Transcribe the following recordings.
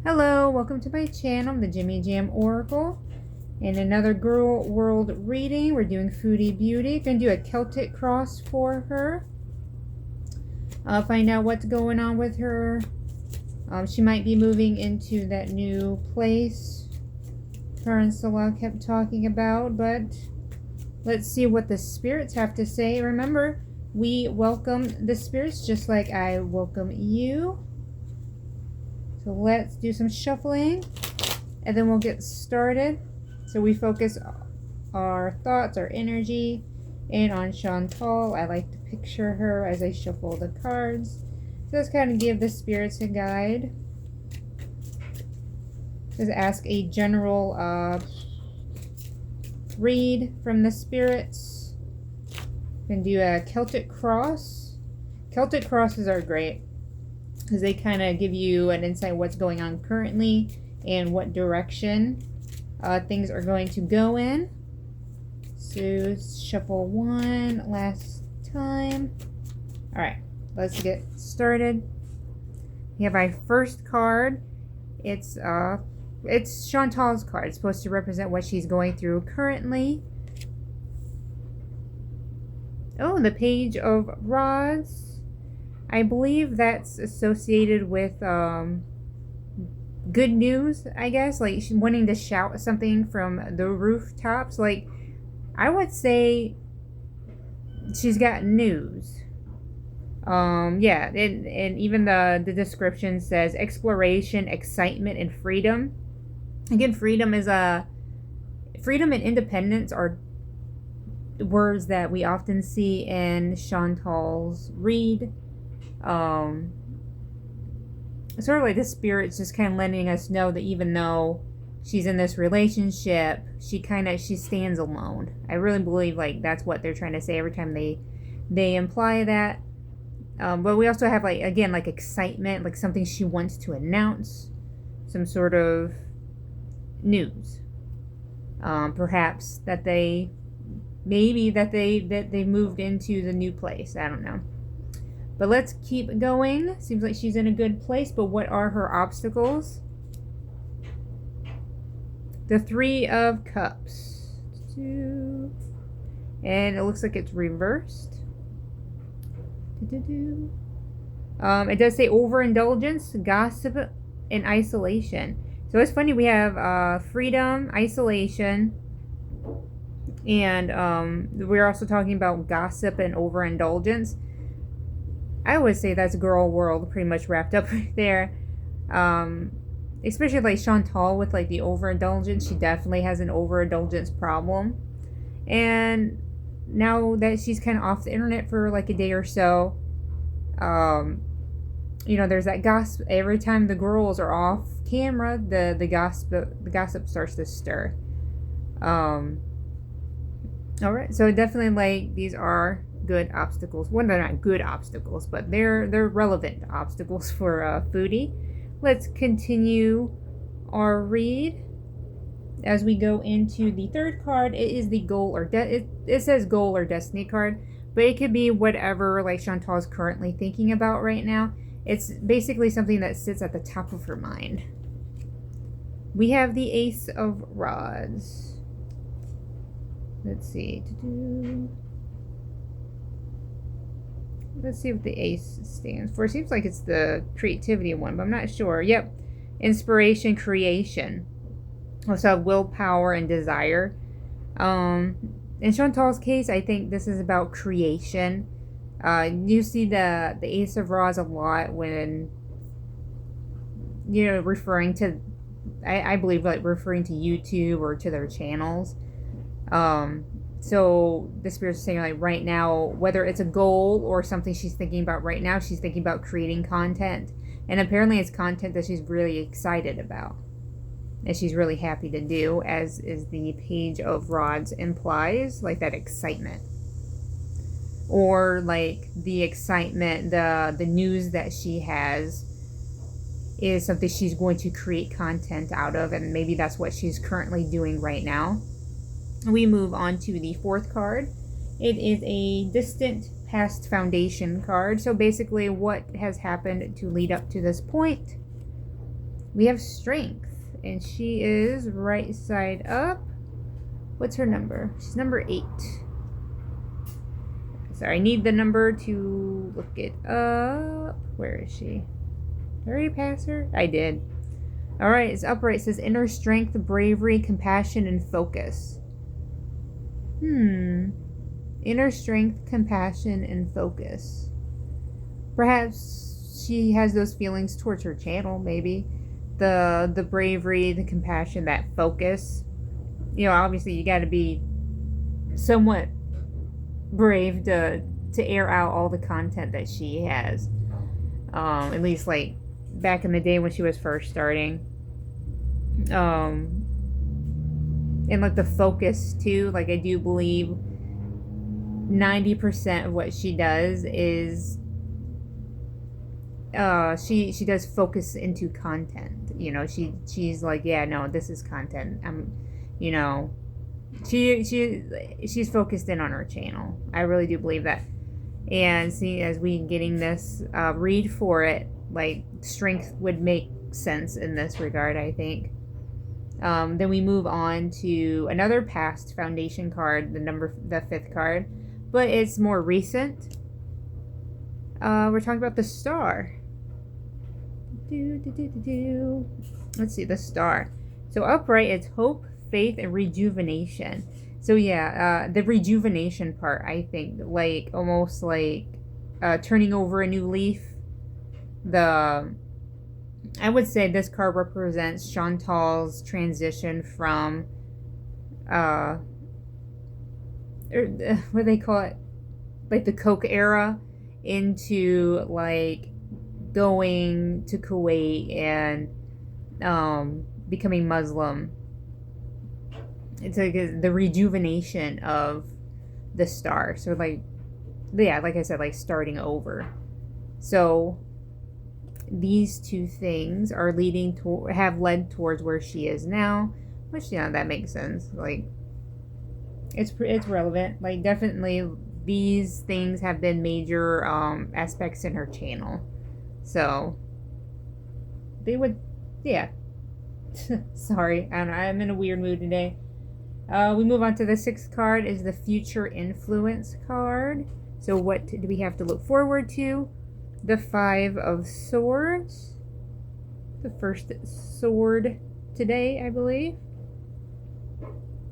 Hello, welcome to my channel, the Jimmy Jam Oracle. And another girl world reading. We're doing Foodie Beauty. Gonna do a Celtic cross for her. Find out what's going on with her. She might be moving into that new place her and Salah kept talking about, but let's see what the spirits have to say. Remember, we welcome the spirits just like I welcome you. So let's do some shuffling and then we'll get started. So we focus our thoughts, our energy, in on Chantal. I like to picture her as I shuffle the cards. So let's kind of give the spirits a guide. Just ask a general read from the spirits. And do a Celtic cross. Celtic crosses are great because they kind of give you an insight what's going on currently and what direction things are going to go in. So shuffle one last time. All right, let's get started. We have our first card. It's Chantal's card. It's supposed to represent what she's going through currently. Oh, the Page of Rods. I believe that's associated with good news, I guess. Like wanting to shout something from the rooftops. Like, I would say she's got news. Yeah, and even the description says exploration, excitement, and freedom. Again, freedom and independence are words that we often see in Chantal's read. Sort of like the spirit's just kind of letting us know that even though she's in this relationship, she stands alone. I really believe like that's what they're trying to say every time they imply that. But we also have like, again, like excitement, like something she wants to announce, some sort of news. Perhaps that they moved into the new place. I don't know. But let's keep going. Seems like she's in a good place, but what are her obstacles? The Three of Cups. And it looks like it's reversed. It does say overindulgence, gossip, and isolation. So it's funny, we have freedom, isolation, and we're also talking about gossip and overindulgence. I would say that's girl world pretty much wrapped up right there. Especially like Chantal with like the overindulgence. She definitely has an overindulgence problem. And now that she's kind of off the internet for like a day or so, there's that gossip. Every time the girls are off camera, the gossip starts to stir. All right, so definitely like these are good obstacles. Well, they're not good obstacles, but they're relevant obstacles for Foodie. Let's continue our read as we go into the third card. It is the goal or it says goal or destiny card, but it could be whatever like Chantal is currently thinking about right now. It's basically something that sits at the top of her mind. We have the Ace of Rods. Let's see. Let's see what the ace stands for. It seems like it's the creativity one, but I'm not sure. Yep. Inspiration, creation. Also willpower and desire. In Chantal's case, I think this is about creation. You see the Ace of Rods a lot when, referring to, I believe, like referring to YouTube or to their channels. So the spirit's saying like right now, whether it's a goal or something she's thinking about right now, she's thinking about creating content. And apparently it's content that she's really excited about. And she's really happy to do, as is the Page of Rods implies, like that excitement. Or like the excitement, the news that she has is something she's going to create content out of. And maybe that's what she's currently doing right now. We move on to the fourth card. It is a distant past foundation card. So basically what has happened to lead up to this point. We have strength, and she is right side up. What's her number? She's number 8. Sorry, I need the number to look it up. Where is she? Did I already pass her? I did. All right, it's upright. It says inner strength, bravery, compassion, and focus. Inner strength, compassion, and focus. Perhaps she has those feelings towards her channel, maybe. The bravery, the compassion, that focus. You know, obviously you got to be somewhat brave to air out all the content that she has. At least like back in the day when she was first starting. And like the focus too, like I do believe 90% of what she does is she does focus into content. You know, she's like, yeah, no, this is content. You know, she's focused in on her channel. I really do believe that. And see, as we getting this read for it, like strength would make sense in this regard, I think. Then we move on to another past foundation card, the 5th card, but it's more recent. We're talking about the star. Let's see, the star. So upright, it's hope, faith, and rejuvenation. So yeah, the rejuvenation part, I think, like almost like turning over a new leaf. I would say this card represents Chantal's transition from what do they call it, like the Coke era, into like going to Kuwait and becoming Muslim. It's like the rejuvenation of the star. So like, yeah, like I said, like starting over. So these two things are have led towards where she is now, which, you know, that makes sense. Like it's relevant. Like definitely these things have been major aspects in her channel. So they would, yeah. Sorry, I'm in a weird mood today. We move on to the 6th card, is the future influence card. So what do we have to look forward to? The 5 of Swords. The first sword today, I believe.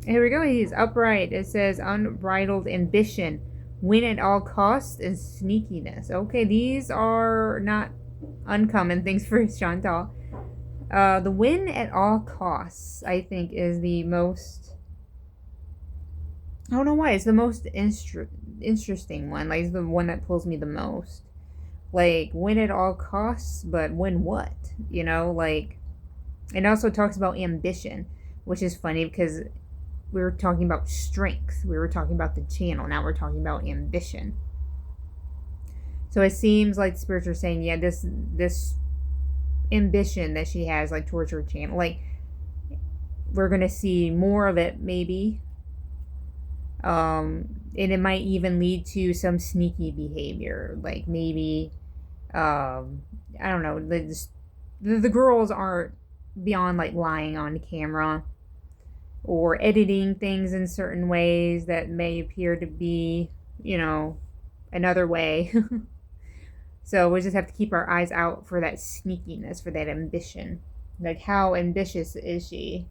Here we go. He's upright. It says unbridled ambition, win at all costs, and sneakiness. Okay, these are not uncommon things for Chantal. The win at all costs, I think, is the most... I don't know why. It's the most interesting one. Like, it's the one that pulls me the most. Like, win at all costs, but win what? You know, like... It also talks about ambition, which is funny because we were talking about strength. We were talking about the channel. Now we're talking about ambition. So it seems like the spirits are saying, yeah, this ambition that she has, like, towards her channel, like, we're going to see more of it, maybe. And it might even lead to some sneaky behavior. Like, maybe, I don't know, the girls aren't beyond, like, lying on camera or editing things in certain ways that may appear to be, you know, another way. So we just have to keep our eyes out for that sneakiness, for that ambition. Like, how ambitious is she?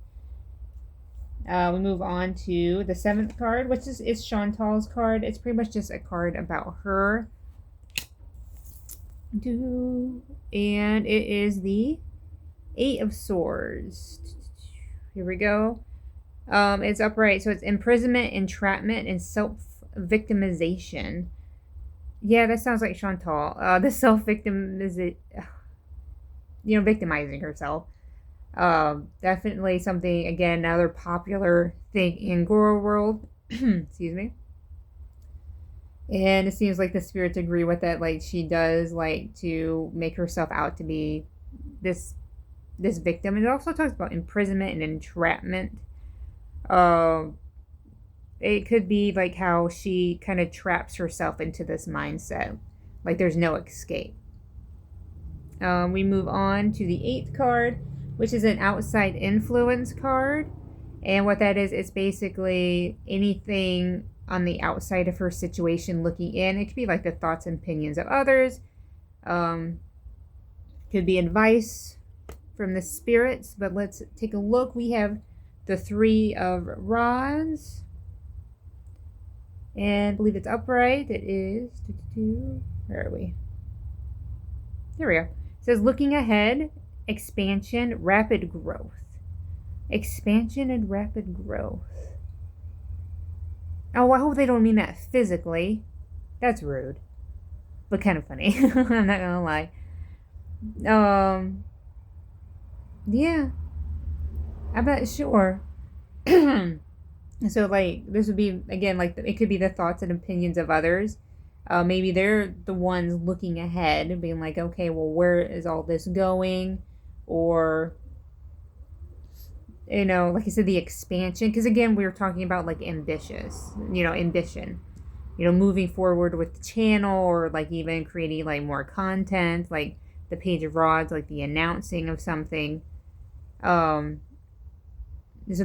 We move on to the 7th card, which is Chantal's card. It's pretty much just a card about her. And it is the 8 of Swords. Here we go. It's upright, so it's imprisonment, entrapment, and self-victimization. Yeah, that sounds like Chantal. The self-victimization, you know, victimizing herself. Definitely something, again, another popular thing in Goro world. Excuse me. And it seems like the spirits agree with that. Like, she does like to make herself out to be this victim. And it also talks about imprisonment and entrapment. It could be like how she kind of traps herself into this mindset. Like, there's no escape. We move on to the 8th card, which is an outside influence card. And what that is, it's basically anything on the outside of her situation looking in. It could be like the thoughts and opinions of others. Could be advice from the spirits. But let's take a look. We have the Three of Rods. And I believe it's upright. It is. Where are we? There we go. It says looking ahead, expansion, rapid growth. Expansion and rapid growth. Oh, I hope they don't mean that physically. That's rude. But kind of funny. I'm not gonna lie. Yeah. I'm not sure. So, like, this would be, again, like, it could be the thoughts and opinions of others. Maybe they're the ones looking ahead and being like, okay, well, where is all this going? Or, you know, like I said, the expansion. Because, again, we were talking about, like, ambition. You know, moving forward with the channel, or, like, even creating, like, more content. Like, the Page of Rods, like, the announcing of something. So,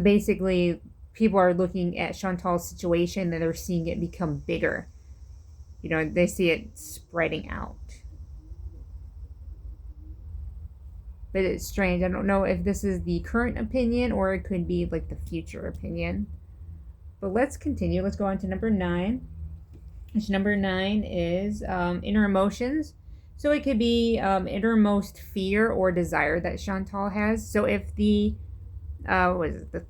basically, people are looking at Chantal's situation and they're seeing it become bigger. You know, they see it spreading out. But it's strange. I don't know if this is the current opinion or it could be like the future opinion. But let's continue. Let's go on to number 9. Which number 9 is inner emotions. So it could be innermost fear or desire that Chantal has. So if the the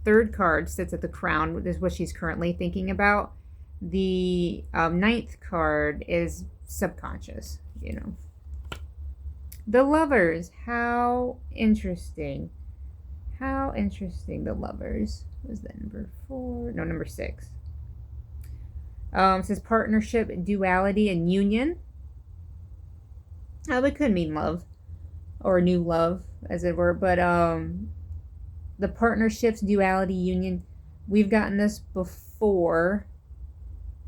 third card sits at the crown, is what she's currently thinking about. The 9th card is subconscious, you know. The Lovers. How interesting. How interesting, the Lovers. Was that number 4? No, number 6. It says partnership, duality, and union. It could mean love. Or new love, as it were. But the partnerships, duality, union, we've gotten this before.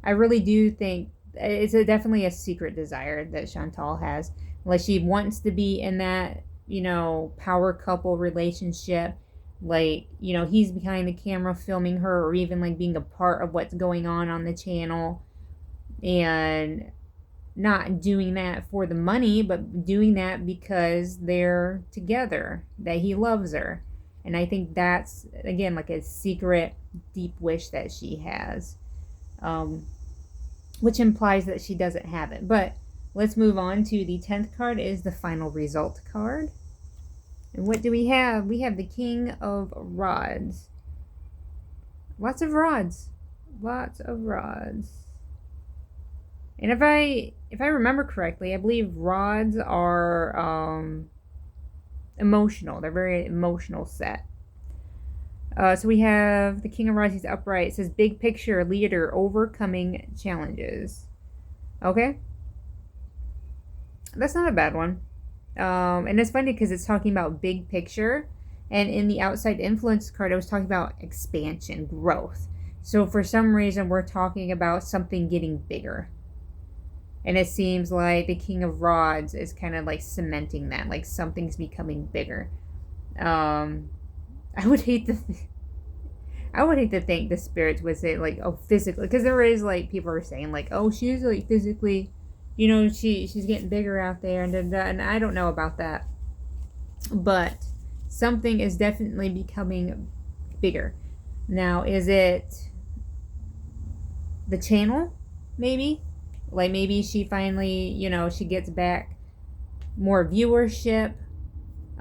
I really do think it's definitely a secret desire that Chantal has. Like, she wants to be in that, you know, power couple relationship. Like, you know, he's behind the camera filming her, or even like being a part of what's going on the channel. And not doing that for the money, but doing that because they're together, that he loves her. And I think that's, again, like a secret, deep wish that she has. Which implies that she doesn't have it. But let's move on to the 10th card, is the final result card. And what do we have? We have the King of Rods. Lots of rods. Lots of rods. And if I remember correctly, I believe rods are emotional. They're very emotional set. So we have the King of Rods. He's upright. It says big picture, leader, overcoming challenges. Okay. That's not a bad one. And it's funny because it's talking about big picture. And in the outside influence card, I was talking about expansion, growth. So for some reason, we're talking about something getting bigger. And it seems like the King of Rods is kind of like cementing that. Like something's becoming bigger. I would hate to think the spirits would say, like, oh, physically, because there is, like, people are saying, like, oh, she's, like, physically, you know, she's getting bigger out there, and I don't know about that, but something is definitely becoming bigger. Now, is it the channel, maybe? Like, maybe she finally, you know, she gets back more viewership.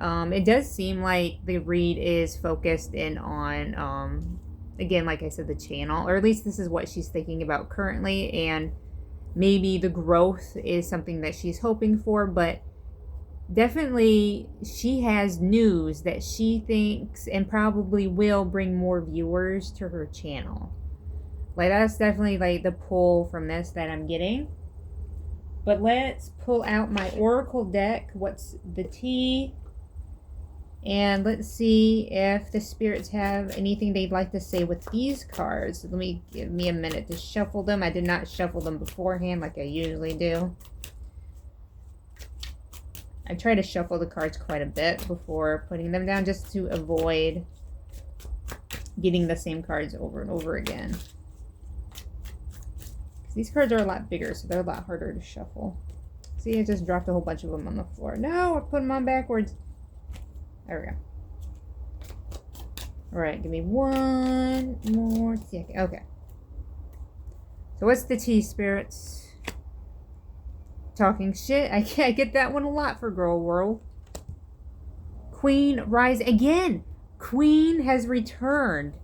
It does seem like the read is focused in on, again, like I said, the channel, or at least this is what she's thinking about currently, and maybe the growth is something that she's hoping for, but definitely she has news that she thinks and probably will bring more viewers to her channel. Like, that's definitely, like, the pull from this that I'm getting. But let's pull out my Oracle deck. What's the tea? And let's see if the spirits have anything they'd like to say with these cards. Give me a minute to shuffle them. I did not shuffle them beforehand like I usually do. I try to shuffle the cards quite a bit before putting them down just to avoid getting the same cards over and over again. These cards are a lot bigger, so they're a lot harder to shuffle. See, I just dropped a whole bunch of them on the floor. No, I put them on backwards. There we go. All right, give me one more second. Okay. So what's the tea, spirits? Talking shit. I get that one a lot for Girl World. Queen rise again. Queen has returned.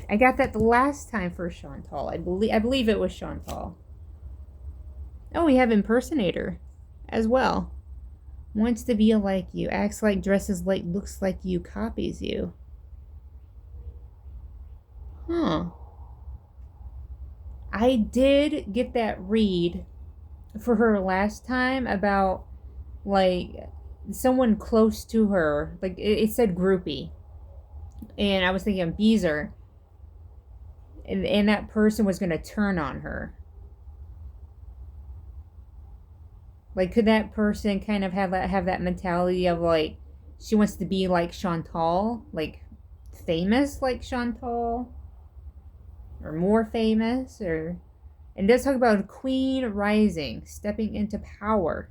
I got that the last time for Chantal. I believe it was Chantal. Oh, we have impersonator as well. Wants to be like you, acts like, dresses like, looks like you, copies you. Huh. I did get that read for her last time about, like, someone close to her. Like, it said groupie. And I was thinking Beezer. And that person was going to turn on her. Like, could that person kind of have that mentality of, like, she wants to be like Chantal? Like, famous like Chantal? Or more famous? Or... And it does talk about Queen rising, stepping into power,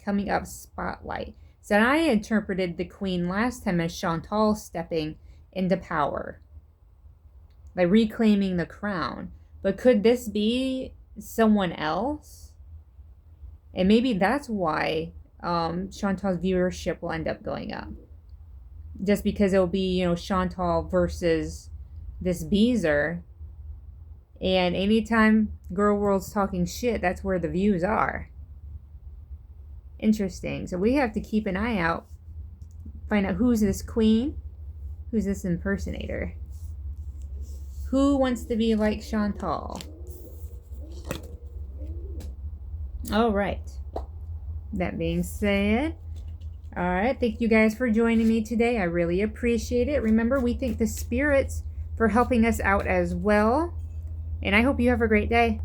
coming up spotlight. So I interpreted the Queen last time as Chantal stepping into power. Like reclaiming the crown. But could this be someone else? And maybe that's why Chantal's viewership will end up going up. Just because it'll be, you know, Chantal versus this Beezer. And anytime Girl World's talking shit, that's where the views are. Interesting. So we have to keep an eye out. Find out who's this queen. Who's this impersonator. Who wants to be like Chantal? All right. That being said, all right, thank you guys for joining me today. I really appreciate it. Remember, we thank the spirits for helping us out as well. And I hope you have a great day.